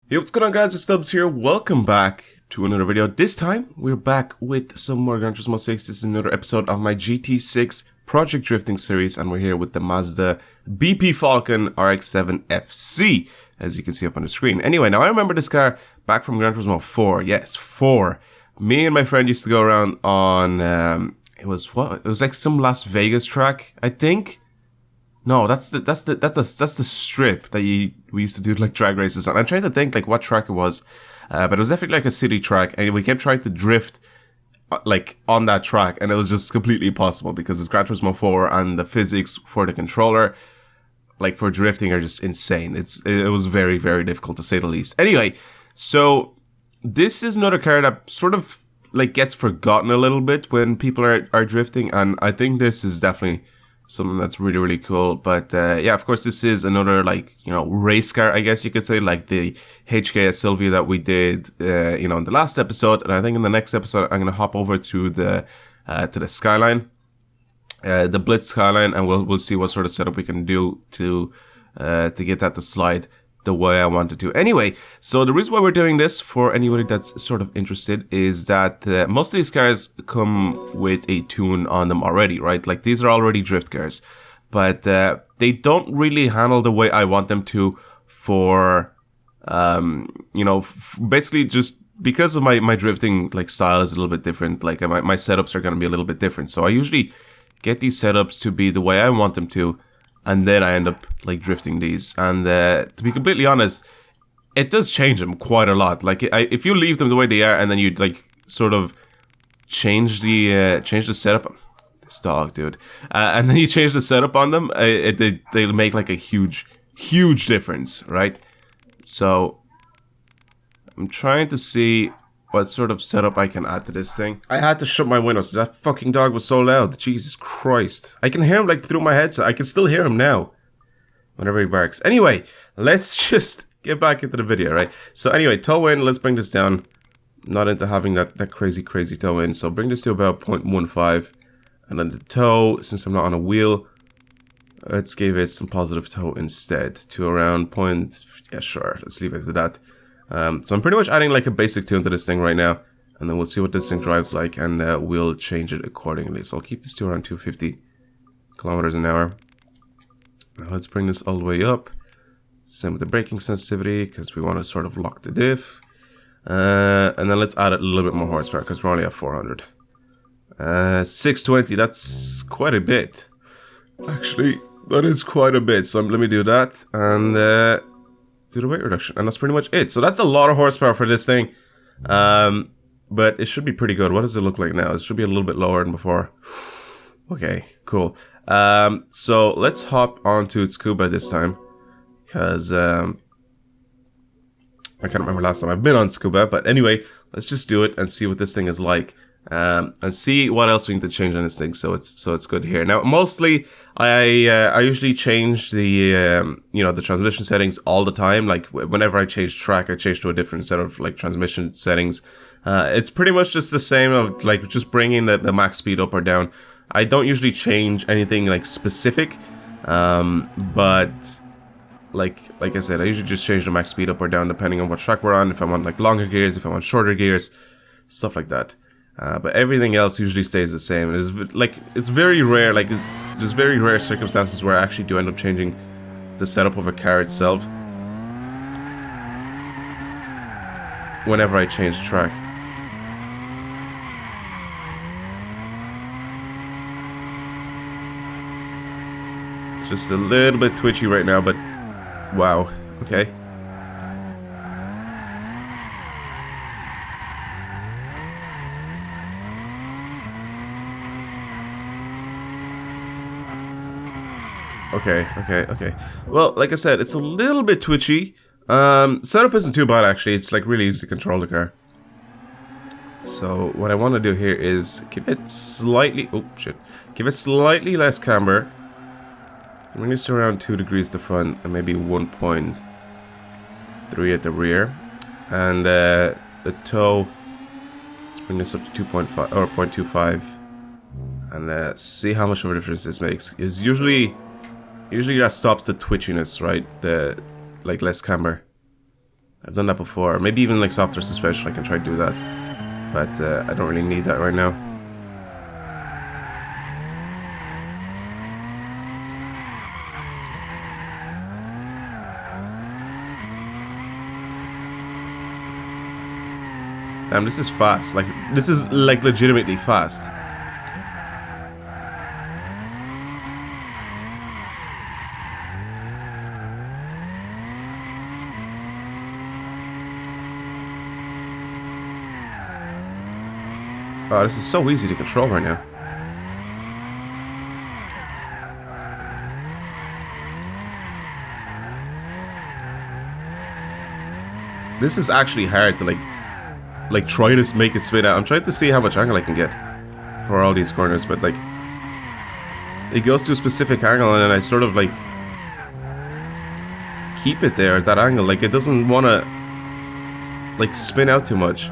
Hey, what's going on, guys? It's Stubbs here. Welcome back to another video. This time, we're back with some more Gran Turismo 6. This is another episode of my GT6 Project Drifting series, and we're here with the Mazda BP Falken RX-7 FC, as you can see up on the screen. Anyway, now I remember this car back from Gran Turismo 4. Yes, 4. Me and my friend used to go around on, it was like some Las Vegas track, I think. No, that's the strip that we used to do like drag races on. I'm trying to think like what track it was, but it was definitely like a city track, and we kept trying to drift like on that track, and it was just completely impossible because it's Gran Turismo 4 and the physics for the controller, like for drifting, are just insane. It was very, very difficult to say the least. Anyway, so this is another car that sort of like gets forgotten a little bit when people are drifting, and I think this is definitely something that's really, really cool. But yeah, of course, this is another, like, you know, race car, I guess you could say, like the HKS Sylvia that we did, you know, in the last episode. And I think in the next episode, I'm going to hop over to the Skyline, the Blitz Skyline, and we'll see what sort of setup we can do to get that to slide the way I want it to. Anyway, so the reason why we're doing this, for anybody that's sort of interested, is that most of these cars come with a tune on them already, right? Like, these are already drift cars, but they don't really handle the way I want them to for, you know, basically just because of my drifting, like, style is a little bit different. Like, my setups are going to be a little bit different. So I usually get these setups to be the way I want them to, and then I end up like drifting these. And to be completely honest, it does change them quite a lot. Like, if you leave them the way they are, and then you like sort of change the setup. This dog, dude. And then you change the setup on them, they'll make like a huge difference, right? So I'm trying to see what sort of setup I can add to this thing. I had to shut my windows. That fucking dog was so loud. Jesus Christ. I can hear him like through my headset. I can still hear him now whenever he barks. Anyway, let's just get back into the video, right? So anyway, toe in, let's bring this down. Not into having that crazy toe in. So bring this to about 0.15. And then the toe, since I'm not on a wheel, let's give it some positive toe instead to around yeah, sure. Let's leave it at that. So I'm pretty much adding like a basic tune to this thing right now, and then we'll see what this thing drives like, and we'll change it accordingly. So I'll keep this to around 250 kilometers an hour. Now let's bring this all the way up. Same with the braking sensitivity, because we want to sort of lock the diff. And then let's add a little bit more horsepower, because we're only at 400. 620, that's quite a bit. Actually, that is quite a bit. So let me do that, and do the weight reduction, and that's pretty much it. So that's a lot of horsepower for this thing, but it should be pretty good. What does it look like now? It should be a little bit lower than before. Okay, cool. So let's hop onto Scuba this time, because I can't remember last time I've been on Scuba, but anyway, let's just do it and see what this thing is like. And see what else we need to change on this thing, so it's good here. Now, mostly I usually change the you know, the transmission settings all the time. Like, whenever I change track, I change to a different set of like transmission settings. It's pretty much just the same of like just bringing the max speed up or down. I don't usually change anything like specific, but like I said, I usually just change the max speed up or down depending on what track we're on. If I want like longer gears, if I want shorter gears, stuff like that. But everything else usually stays the same. It's very rare, like, there's very rare circumstances where I actually do end up changing the setup of a car itself whenever I change track. It's just a little bit twitchy right now, but wow, okay. Okay. Well, like I said, it's a little bit twitchy. Setup isn't too bad, actually. It's like really easy to control the car. So what I want to do here is give it slightly... Oh, shit. Give it slightly less camber. Bring this to around 2 degrees to front and maybe 1.3 at the rear. And the toe... Let's bring this up to 2.5 or 0.25. And see how much of a difference this makes. Is usually that stops the twitchiness, right? The like less camber. I've done that before. Maybe even like softer suspension, I can try to do that. But I don't really need that right now. Damn, this is fast. Like, this is like legitimately fast. Oh, this is so easy to control right now. This is actually hard to like try to make it spin out. I'm trying to see how much angle I can get for all these corners, but like it goes to a specific angle and then I sort of like keep it there at that angle. Like it doesn't want to like spin out too much.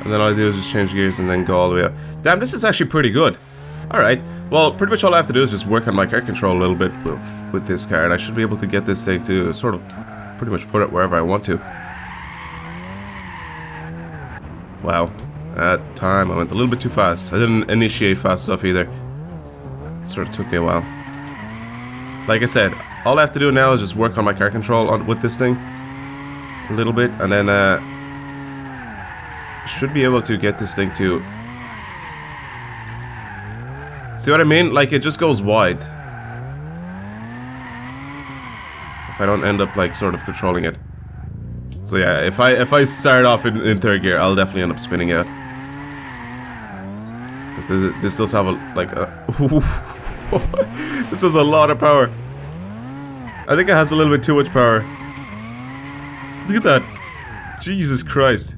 And then all I do is just change gears and then go all the way up. Damn, this is actually pretty good. Alright, well, pretty much all I have to do is just work on my car control a little bit with this car, and I should be able to get this thing to sort of pretty much put it wherever I want to. Wow, that time I went a little bit too fast. I didn't initiate fast enough either. It sort of took me a while. Like I said, all I have to do now is just work on my car control with this thing a little bit, and then should be able to get this thing to... See what I mean? Like, it just goes wide. If I don't end up, like, sort of controlling it. So yeah, if I start off in third gear, I'll definitely end up spinning out. Because this does have a, like, a... This has a lot of power. I think it has a little bit too much power. Look at that. Jesus Christ.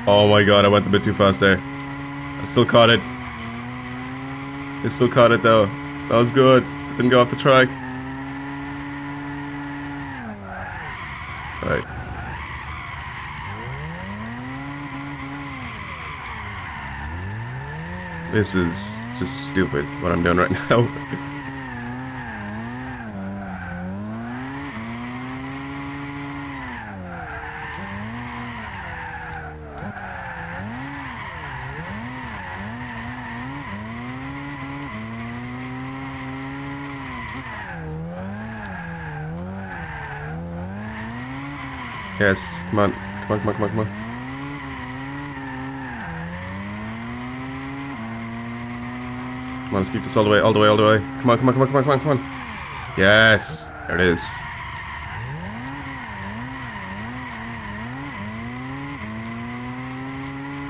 Oh my god, I went a bit too fast there. I still caught it. I still caught it though. That was good. Didn't go off the track. Alright. This is just stupid what I'm doing right now. Yes, come on. Come on, come on, come on, come on. Come on, let's keep this all the way, all the way, all the way. Come on, come on, come on, come on, come on, come on. Yes, there it is.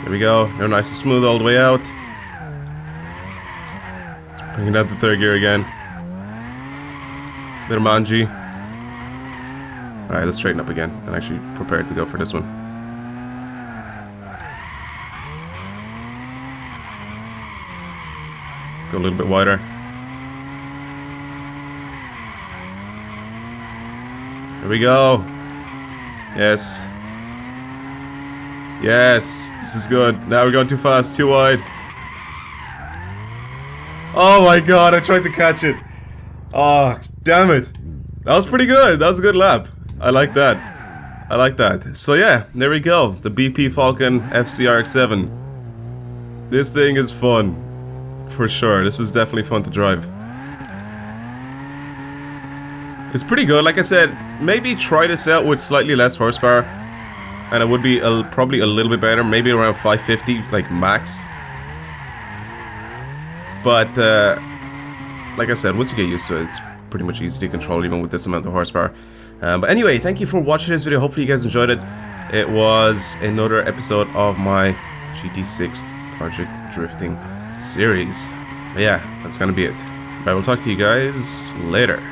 There we go. They're nice and smooth all the way out. Let's bring it out to third gear again. Bit of manji. Alright, let's straighten up again. I'm actually prepared to go for this one. Let's go a little bit wider. Here we go. Yes. Yes, this is good. Now we're going too fast, too wide. Oh my god, I tried to catch it. Oh, damn it. That was pretty good. That was a good lap. I like that. I like that. So yeah, there we go. The BP Falken FC RX-7. This thing is fun. For sure. This is definitely fun to drive. It's pretty good. Like I said, maybe try this out with slightly less horsepower. And it would be probably a little bit better. Maybe around 550, like max. But, like I said, once you get used to it, it's pretty much easy to control even with this amount of horsepower. But anyway, thank you for watching this video. Hopefully you guys enjoyed it. It was another episode of my GT6 Project Drifting series. But yeah, that's gonna be it. I will talk to you guys later.